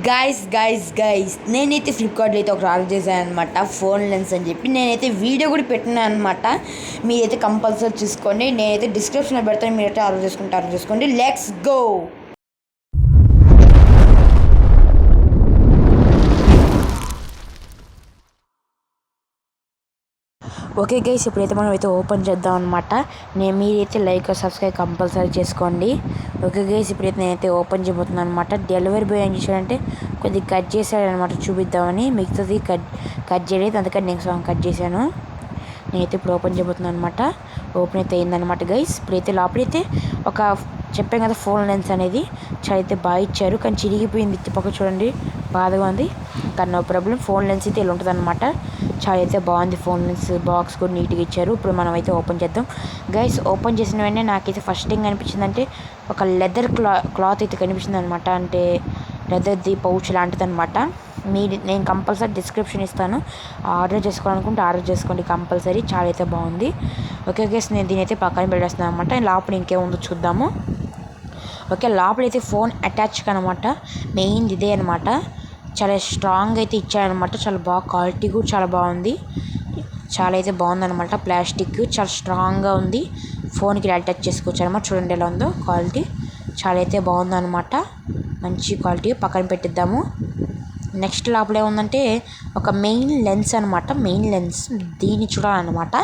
Guys నేనైతే ఫ్లిప్కార్ట్లో అయితే ఒక ఆర్డర్ చేశాను అనమాట, ఫోన్ లెన్స్ అని చెప్పి. నేనైతే వీడియో కూడా పెట్టినాను అనమాట. మీరైతే కంపల్సరీ చూసుకోండి. నేనైతే డిస్క్రిప్షన్లో పెడతాను, మీరైతే ఆర్డర్ చేసుకోండి. Let's go. ఓకే గైస్, ఇప్పుడైతే మనం అయితే ఓపెన్ చేద్దాం అనమాట. మీరైతే లైక్ సబ్స్క్రైబ్ కంపల్సరీ చేసుకోండి. ఓకే గైస్, ఇప్పుడైతే నేనైతే ఓపెన్ చేయబోతున్నాను అనమాట. డెలివరీ బాయ్ ఏం చేశాడంటే కొద్దిగా కట్ చేశాడనమాట, చూపిద్దామని. మిగతాది కట్ చేయలేదు, అందుకని నెక్స్ట్ కట్ చేశాను. నేనైతే ఇప్పుడు ఓపెన్ చేయబోతున్నాను అనమాట. ఓపెన్ అయితే అయిందనమాట గైస్. ఇప్పుడైతే లోపలైతే ఒక చెప్పాను కదా, ఫోన్ లెన్స్ అనేది చాలా అయితే బాగా ఇచ్చారు, కానీ చిరిగిపోయింది. పక్క చూడండి, బాధగా ఉంది. కానీ నో ప్రాబ్లం, ఫోన్ లెన్స్ అయితే ఇలా ఉంటుంది అనమాట. చాలా అయితే బాగుంది. ఫోన్ లెన్స్ బాక్స్ కూడా నీట్గా ఇచ్చారు. ఇప్పుడు మనం అయితే ఓపెన్ చేద్దాం గైస్. ఓపెన్ చేసిన వెంటనే నాకైతే ఫస్ట్ థింగ్ అనిపించింది అంటే ఒక లెదర్ క్లాత్ అయితే కనిపించింది అనమాట. అంటే లెదర్ది పౌచ్ లాంటిది అనమాట. నేను కంపల్సరీ డిస్క్రిప్షన్ ఇస్తాను, ఆర్డర్ చేసుకోవాలనుకుంటే ఆర్డర్ చేసుకోండి కంపల్సరీ. చాలా అయితే బాగుంది. ఓకే గైస్, నేను దీని అయితే పక్కన పెట్టేస్తున్నాను అనమాట. లోపల ఇంకేముందో చూద్దాము. ఓకే, లోపలైతే ఫోన్ అటాచ్ అనమాట. మెయిన్ ఇదే అనమాట. చాలా స్ట్రాంగ్ అయితే ఇచ్చారనమాట. చాలా బాగా క్వాలిటీ కూడా చాలా బాగుంది. చాలా అయితే బాగుందనమాట. ప్లాస్టిక్ చాలా స్ట్రాంగ్గా ఉంది. ఫోన్కి అటాచ్ చేసుకోవచ్చు అనమాట. చూడండి ఎలా ఉందో క్వాలిటీ. చాలా అయితే బాగుందనమాట. మంచి క్వాలిటీ. పక్కన పెట్టిద్దాము. నెక్స్ట్ లోపల ఏముందంటే ఒక మెయిన్ లెన్స్ అనమాట. మెయిన్ లెన్స్ దీన్ని చూడాలన్నమాట.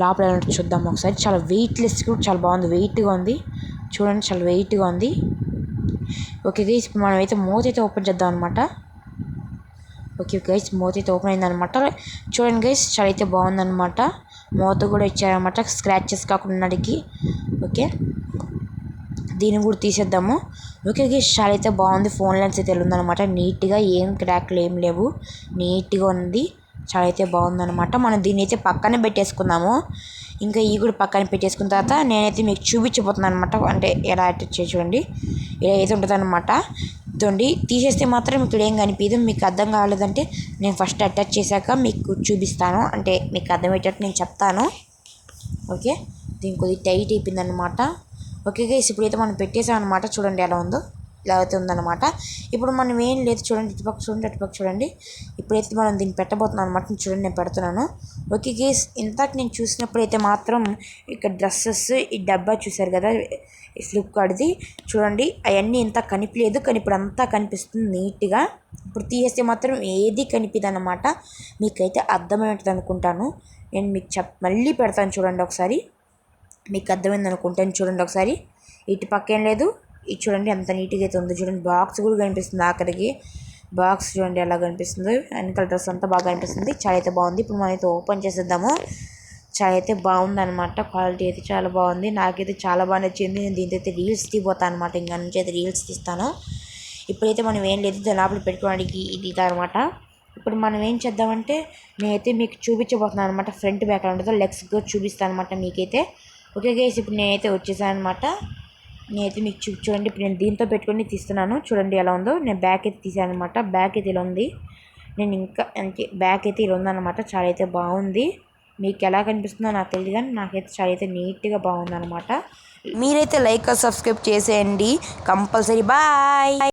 లోపల చూద్దాం ఒకసారి. చాలా వెయిట్లెస్ కూడా చాలా బాగుంది. వెయిట్గా ఉంది చూడండి, చాలా వెయిట్గా ఉంది. ఓకే గైస్, ఇప్పుడు మనం అయితే మూత అయితే ఓపెన్ చేద్దాం అనమాట. ఓకే గైస్, మూత అయితే ఓపెన్ అయిందనమాట. చూడండి గైస్, చాలా అయితే బాగుందనమాట. మూత కూడా ఇచ్చారనమాట, స్క్రాచెస్ కాకుండా. ఓకే, దీన్ని కూడా తీసేద్దాము. ఓకే గైస్, చాలా అయితే బాగుంది. ఫోన్ లెన్స్ అయితే ఉందనమాట. నీట్గా, ఏం క్రాక్లు ఏం లేవు, నీట్గా ఉంది. చాలా అయితే బాగుందనమాట. మనం దీన్ని అయితే పక్కనే పెట్టేసుకుందాము. ఇంకా ఈ కూడా పక్కన పెట్టేసుకున్న తర్వాత నేనైతే మీకు చూపించబోతున్నాను అనమాట. అంటే ఎలా అటాచ్ చూడండి, ఇలా అయితే ఉంటుంది అనమాట. చూడండి, తీసేస్తే మాత్రం ఇక్కడ ఏం కనిపించదు. మీకు అర్థం కాలేదంటే నేను ఫస్ట్ అటాచ్ చేశాక మీకు చూపిస్తాను, అంటే మీకు అర్థమయ్యేటట్టు నేను చెప్తాను. ఓకే, దీనికి కొద్దిగా టైట్ అయిపోయింది అనమాట. ఓకే గైస్, ఇప్పుడైతే మనం పెట్టేసాం అనమాట. చూడండి ఎలా ఉందో, ఇలా అయితే ఉందన్నమాట. ఇప్పుడు మనం ఏం లేదు, చూడండి ఇటుపక్క చూడండి, అటుపక్క చూడండి. ఇప్పుడైతే మనం దీన్ని పెట్టబోతున్నాం అనమాట. చూడండి, నేను పెడుతున్నాను. ఓకే గైస్, ఇంతకు నేను చూసినప్పుడు అయితే మాత్రం ఇక్కడ డ్రెస్సెస్ ఈ డబ్బా చూసారు కదా, ఫ్లిప్కార్ట్ది. చూడండి, అవన్నీ ఇంత కనిపించలేదు, కానీ ఇప్పుడు అంతా కనిపిస్తుంది నీట్గా. ఇప్పుడు తీసేస్తే మాత్రం ఏది కనిపిదు అనమాట. మీకైతే అర్థమైనది అనుకుంటాను. నేను మీకు మళ్ళీ పెడతాను చూడండి ఒకసారి. మీకు అర్థమైంది అనుకుంటాను. చూడండి ఒకసారి, ఇటు పక్క ఏం లేదు, ఇది చూడండి ఎంత నీట్గా అయితే ఉంది. చూడండి, బాక్స్ కూడా కనిపిస్తుంది. ఆఖరికి బాక్స్ చూడండి ఎలా కనిపిస్తుంది. వెనకాల డ్రెస్ అంతా బాగా కనిపిస్తుంది. చాలా అయితే బాగుంది. ఇప్పుడు మనం అయితే ఓపెన్ చేసేద్దాము. చాలా అయితే బాగుందనమాట. క్వాలిటీ అయితే చాలా బాగుంది. నాకైతే చాలా బాగా నచ్చింది. నేను దీంతో అయితే రీల్స్ తీపోతాను అనమాట. ఇంకా నుంచి అయితే రీల్స్ తీస్తాను. ఇప్పుడైతే మనం ఏం లేదు, లోపల పెట్టుకోవడానికి ఇది అనమాట. ఇప్పుడు మనం ఏం చేద్దామంటే నేనైతే మీకు చూపించబోతున్నాను అనమాట. ఫ్రంట్ బ్యాక్ ఉంటుందో లెగ్స్ కూడా చూపిస్తాను అనమాట మీకైతే. ఓకే గైస్, ఇప్పుడు నేనైతే వచ్చేసాను అనమాట. నేనైతే మీకు చూడండి, ఇప్పుడు నేను దీంతో పెట్టుకొని తీస్తున్నాను. చూడండి ఎలా ఉందో. నేను బ్యాక్ అయితే తీసాను అనమాట. బ్యాక్ అయితే ఇలా ఉంది. నేను ఇంకా అంటే బ్యాక్ అయితే ఇలా ఉందన్నమాట. చాలా అయితే బాగుంది. మీకు ఎలా కనిపిస్తుందో నాకు తెలియదు, కానీ నాకైతే చాలా అయితే నీట్గా బాగుందన్నమాట. మీరైతే లైక్ సబ్స్క్రైబ్ చేసేయండి కంపల్సరీ. బాయ్.